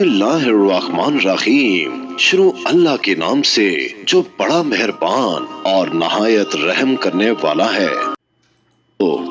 बिस्मिल्लाहिर्रहमानिर्रहीम। शुरू अल्लाह के नाम से जो बड़ा मेहरबान और नहायत रहम करने वाला है।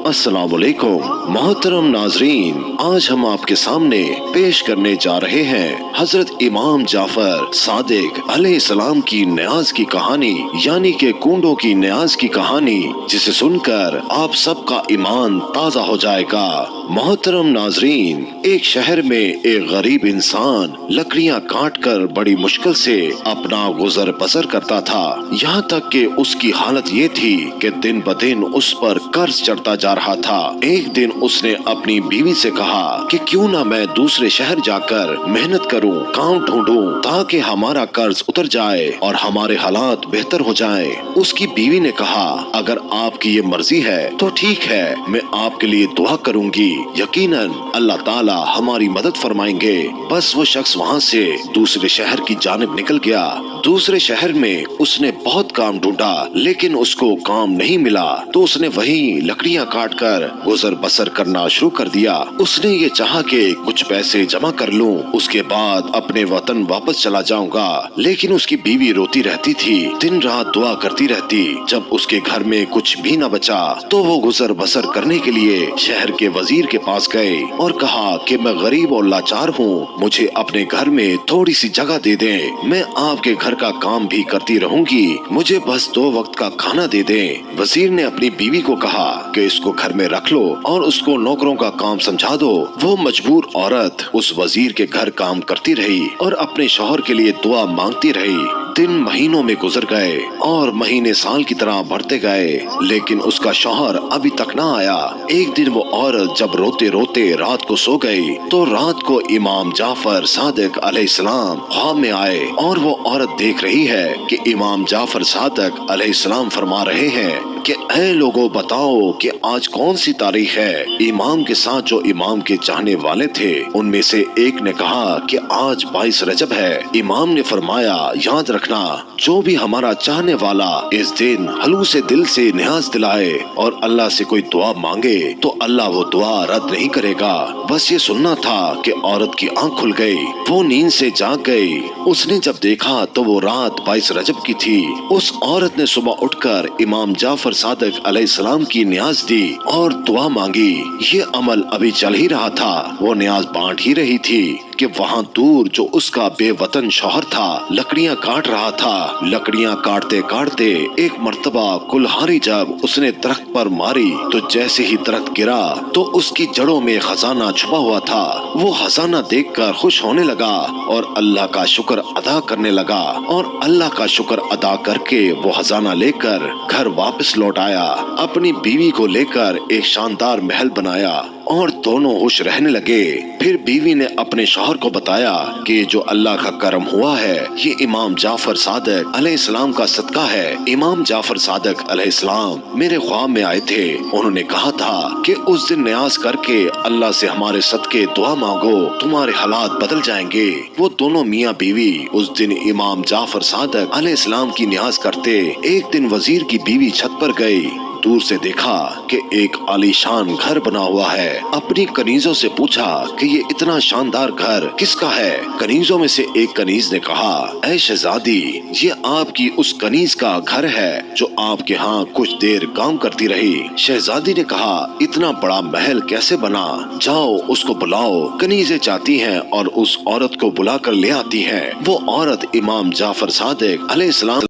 अस्सलाम वालेकुम मोहतरम नाजरीन, आज हम आपके सामने पेश करने जा रहे हैं हजरत इमाम जाफर सादिक अलैहिस्सलाम की न्याज की कहानी, यानी के कूंडों की न्याज की कहानी, जिसे सुनकर आप सबका ईमान ताज़ा हो जाएगा। मोहतरम नाजरीन, एक शहर में एक गरीब इंसान लकड़ियां काटकर बड़ी मुश्किल से अपना गुजर बसर करता था। यहाँ तक कि उसकी हालत ये थी कि दिन ब दिन उस पर कर्ज चढ़ता जा रहा था। एक दिन उसने अपनी बीवी से कहा कि क्यों ना मैं दूसरे शहर जाकर मेहनत करूं, काम ढूंढूं, ताकि हमारा कर्ज उतर जाए और हमारे हालात बेहतर हो जाएं। उसकी बीवी ने कहा, अगर आपकी ये मर्जी है तो ठीक है, मैं आपके लिए दुआ करूंगी, यकीनन अल्लाह ताला हमारी मदद फरमाएंगे। बस वो शख्स वहाँ से दूसरे शहर की जानिब निकल गया। दूसरे शहर में उसने बहुत काम ढूंढा, लेकिन उसको काम नहीं मिला, तो उसने वहीं लकड़ियां काटकर गुजर बसर करना शुरू कर दिया। उसने ये चाहा कि कुछ पैसे जमा कर लूं, उसके बाद अपने वतन वापस चला जाऊंगा, लेकिन उसकी बीवी रोती रहती थी, दिन रात दुआ करती रहती। जब उसके घर में कुछ भी न बचा तो वो गुजर बसर करने के लिए शहर के वजीर के पास गए और कहा कि मैं गरीब और लाचार हूँ, मुझे अपने घर में थोड़ी सी जगह दे दें, मैं आपके घर का काम भी करती रहूंगी, मुझे बस 2 वक्त का खाना दे दें। वजीर ने अपनी बीवी को कहा कि इसको घर में रख लो और उसको नौकरों का काम समझा दो। वो मजबूर औरत उस वजीर के घर काम करती रही और अपने शौहर के लिए दुआ मांगती रही। दिन महीनों में गुजर गए और महीने साल की तरह बढ़ते गए, लेकिन उसका शौहर अभी तक न आया। एक दिन वो औरत जब रोते रोते रात को सो गई, तो रात को इमाम जाफर सादिक अलैहिस्सलाम ख्वाब में आए और वो औरत देख रही है कि इमाम जाफर सादिक अलैहिस्सलाम फरमा रहे हैं कि ऐ लोगों, बताओ कि आज कौन सी तारीख है। इमाम के साथ जो इमाम के चाहने वाले थे, उनमें से एक ने कहा कि आज 22 रजब है। इमाम ने फरमाया, याद रखना, जो भी हमारा चाहने वाला इस दिन हलू से दिल से न्याज दिलाए और अल्लाह से कोई दुआ मांगे तो अल्लाह वो दुआ रद्द नहीं करेगा। बस ये सुनना था कि औरत की आंख खुल गई, वो नींद से जाग गई। उसने जब देखा तो वो रात 22 रजब की थी। उस औरत ने सुबह उठकर इमाम जाफर सादिक अलैहिस्सलाम की न्याज दी और दुआ मांगी। ये अमल अभी चल ही रहा था, वो न्याज बांट ही रही थी कि वहाँ दूर जो उसका बेवतन शौहर था लकड़ियाँ काट रहा था। लकड़ियाँ काटते काटते एक मर्तबा कुल्हाड़ी जब उसने दरख्त पर मारी, तो जैसे ही दरख्त गिरा तो उसकी जड़ों में खजाना छुपा हुआ था। वो खजाना देखकर खुश होने लगा और अल्लाह का शुक्र अदा करने लगा, और अल्लाह का शुक्र अदा करके वो खजाना लेकर घर वापस लौट आया। अपनी बीवी को लेकर एक शानदार महल बनाया और दोनों खुश रहने लगे। फिर बीवी ने अपने शौहर को बताया कि जो अल्लाह का करम हुआ है, ये इमाम जाफर सादिक अलैहिस्सलाम का सदका है। इमाम जाफर सादिक अलैहिस्सलाम मेरे ख्वाब में आए थे, उन्होंने कहा था कि उस दिन न्याज करके अल्लाह से हमारे सदके दुआ मांगो, तुम्हारे हालात बदल जाएंगे। वो दोनों मियाँ बीवी उस दिन इमाम जाफर सादिक अलैहिस्सलाम की न्याज करते। एक दिन वजीर की बीवी छत पर गई, दूर से देखा कि एक आलीशान घर बना हुआ है। अपनी कनीजों से पूछा कि ये इतना शानदार घर किसका है। कनीजों में से एक कनीज ने कहा, ऐ शहजादी, ये आपकी उस कनीज का घर है जो आपके यहाँ कुछ देर काम करती रही। शहजादी ने कहा, इतना बड़ा महल कैसे बना? जाओ उसको बुलाओ। कनीजें जाती हैं और उस औरत को बुला कर ले आती हैं। वो औरत इमाम जाफर सादिक अलैहिस्सलाम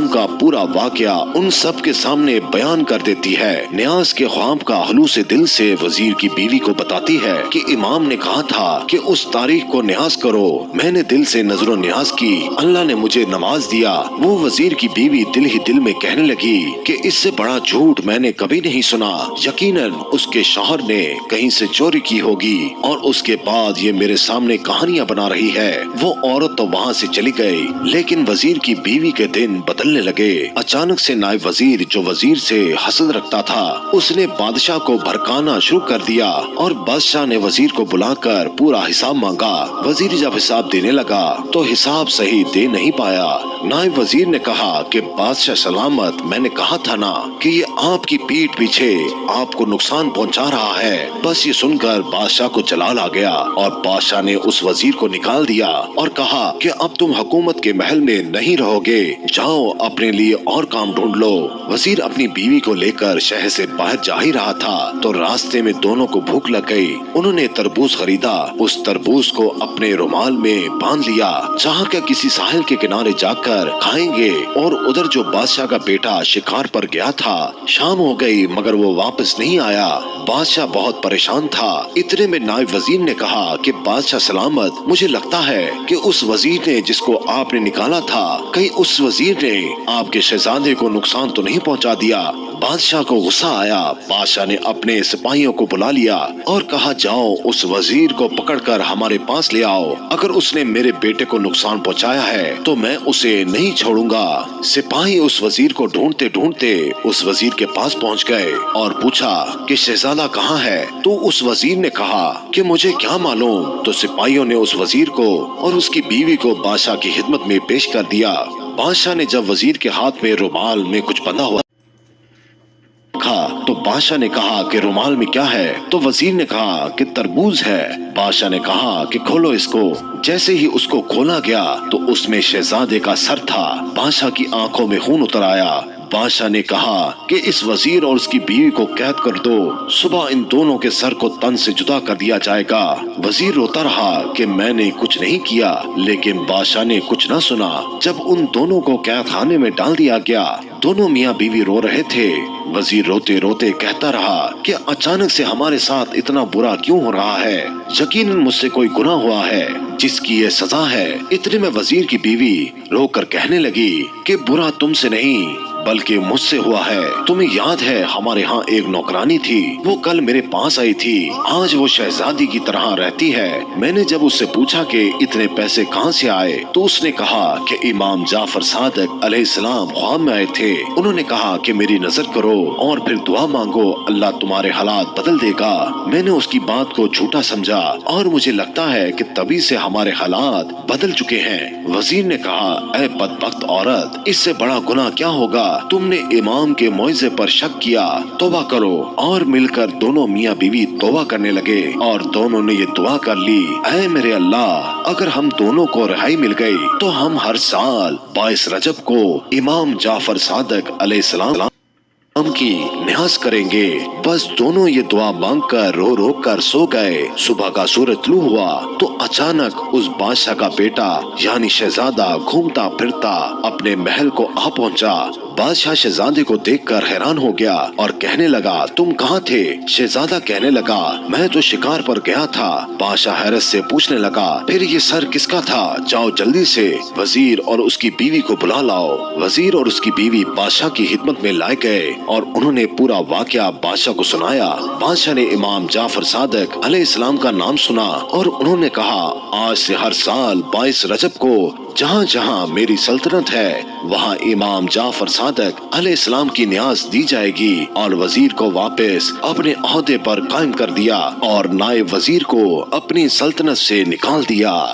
का पूरा वाकया उन सब के सामने बयान कर देती है। न्याज के ख्वाब का हलूसे दिल से वजीर की बीवी को बताती है कि इमाम ने कहा था कि उस तारीख को न्याज करो। मैंने दिल से नजरो न्याज की, अल्लाह ने मुझे नवाज दिया। वो वजीर की बीवी दिल ही दिल में कहने लगी कि इससे बड़ा झूठ मैंने कभी नहीं सुना। यकीनन उसके शौहर ने कहीं से चोरी की होगी और उसके बाद ये मेरे सामने कहानियां बना रही है। वो औरत तो वहाँ से चली गई, लेकिन वजीर की बीवी के दिन बदलने लगे। अचानक से नायब वजीर, जो वजीर से हसद रखता था, उसने बादशाह को भड़काना शुरू कर दिया और बादशाह ने वजीर को बुलाकर पूरा हिसाब मांगा। वजीर जब हिसाब देने लगा तो हिसाब सही दे नहीं पाया। नायब वजीर ने कहा कि बादशाह सलामत, मैंने कहा था ना कि ये آپ کی پیٹ پیچھے آپ کو نقصان پہنچا رہا ہے۔ بس یہ سن کر بادشاہ کو جلال آ گیا اور بادشاہ نے اس وزیر کو نکال دیا اور کہا کہ اب تم حکومت کے محل میں نہیں رہو گے، جاؤ اپنے لیے اور کام ڈھونڈ لو۔ وزیر اپنی بیوی کو لے کر شہر سے باہر جا ہی رہا تھا تو راستے میں دونوں کو بھوک لگ گئی۔ انہوں نے تربوز خریدا، اس تربوز کو اپنے رومال میں باندھ لیا، جہاں کا کسی ساحل کے کنارے جا کر کھائیں گے۔ اور ادھر جو بادشاہ کا بیٹا شکار پر گیا تھا، شام ہو گئی مگر وہ واپس نہیں آیا۔ بادشاہ بہت پریشان تھا۔ اتنے میں نائب وزیر نے کہا کہ بادشاہ سلامت، مجھے لگتا ہے کہ اس وزیر نے جس کو آپ نے نکالا تھا، کہیں اس وزیر نے آپ کے شہزادے کو نقصان تو نہیں پہنچا دیا۔ بادشاہ کو غصہ آیا۔ بادشاہ نے اپنے سپاہیوں کو بلا لیا اور کہا جاؤ اس وزیر کو پکڑ کر ہمارے پاس لے آؤ، اگر اس نے میرے بیٹے کو نقصان پہنچایا ہے تو میں اسے نہیں چھوڑوں گا۔ سپاہی اس وزیر کو ڈھونڈتے ڈھونڈتے اس وزیر کے پاس پہنچ گئے اور پوچھا کہ شہزادہ کہاں ہے؟ تو اس وزیر نے کہا کہ مجھے کیا معلوم۔ تو سپاہیوں نے اس وزیر کو اور اس کی بیوی کو بادشاہ کی خدمت میں پیش کر دیا۔ بادشاہ نے جب وزیر کے ہاتھ میں رومال میں کچھ بندھا ہوا تو بادشاہ نے کہا کہ رومال میں کیا ہے؟ تو وزیر نے کہا کہ تربوز ہے۔ بادشاہ نے کہا کہ کھولو اس کو۔ جیسے ہی اس کو کھولا گیا تو اس میں شہزادے کا سر تھا۔ بادشاہ کی آنکھوں میں خون اتر آیا۔ بادشاہ نے کہا کہ اس وزیر اور اس کی بیوی کو قید کر دو، صبح ان دونوں کے سر کو تن سے جدا کر دیا جائے گا۔ وزیر روتا رہا کہ میں نے کچھ نہیں کیا، لیکن بادشاہ نے کچھ نہ سنا۔ جب ان دونوں کو قید خانے میں ڈال دیا گیا، دونوں میاں بیوی رو رہے تھے۔ وزیر روتے روتے کہتا رہا کہ اچانک سے ہمارے ساتھ اتنا برا کیوں ہو رہا ہے؟ یقیناً مجھ سے کوئی گناہ ہوا ہے جس کی یہ سزا ہے۔ اتنے میں وزیر کی بیوی رو کر کہنے لگی کہ برا تم سے نہیں بلکہ مجھ سے ہوا ہے۔ تمہیں یاد ہے ہمارے ہاں ایک نوکرانی تھی، وہ کل میرے پاس آئی تھی، آج وہ شہزادی کی طرح رہتی ہے۔ میں نے جب اس سے پوچھا کہ اتنے پیسے کہاں سے آئے تو اس نے کہا کہ امام جعفر صادق علیہ السلام خواب میں آئے تھے، انہوں نے کہا کہ میری نظر کرو اور پھر دعا مانگو، اللہ تمہارے حالات بدل دے گا۔ میں نے اس کی بات کو جھوٹا سمجھا اور مجھے لگتا ہے کہ تبھی سے ہمارے حالات بدل چکے ہیں۔ وزیر نے کہا اے بدبخت عورت، اس سے بڑا گناہ کیا ہوگا؟ تم نے امام کے موعظے پر شک کیا، توبہ کرو۔ اور مل کر دونوں میاں بیوی توبہ کرنے لگے اور دونوں نے یہ دعا کر لی، اے میرے اللہ، اگر ہم دونوں کو رہائی مل گئی تو ہم ہر سال 22 رجب کو امام جعفر صادق علیہ السلام کی نیاز کریں گے۔ بس دونوں یہ دعا مانگ کر رو رو کر سو گئے۔ صبح کا سورج طلوع ہوا تو اچانک اس بادشاہ کا بیٹا یعنی شہزادہ گھومتا پھرتا اپنے محل کو آ پہنچا۔ بادشاہ شہزادے کو دیکھ کر حیران ہو گیا اور کہنے لگا تم کہاں تھے؟ شہزادہ کہنے لگا میں تو شکار پر گیا تھا۔ بادشاہ حیرت سے پوچھنے لگا پھر یہ سر کس کا تھا؟ جاؤ جلدی سے وزیر اور اس کی بیوی کو بلا لاؤ۔ وزیر اور اس کی بیوی بادشاہ کی خدمت میں لائے گئے اور انہوں نے پورا واقعہ بادشاہ کو سنایا۔ بادشاہ نے امام جعفر صادق علیہ السلام کا نام سنا اور انہوں نے کہا آج سے ہر سال 22 رجب کو جہاں جہاں میری سلطنت ہے وہاں امام جعفر صادق علیہ السلام کی نیاز دی جائے گی۔ اور وزیر کو واپس اپنے عہدے پر قائم کر دیا اور نائب وزیر کو اپنی سلطنت سے نکال دیا۔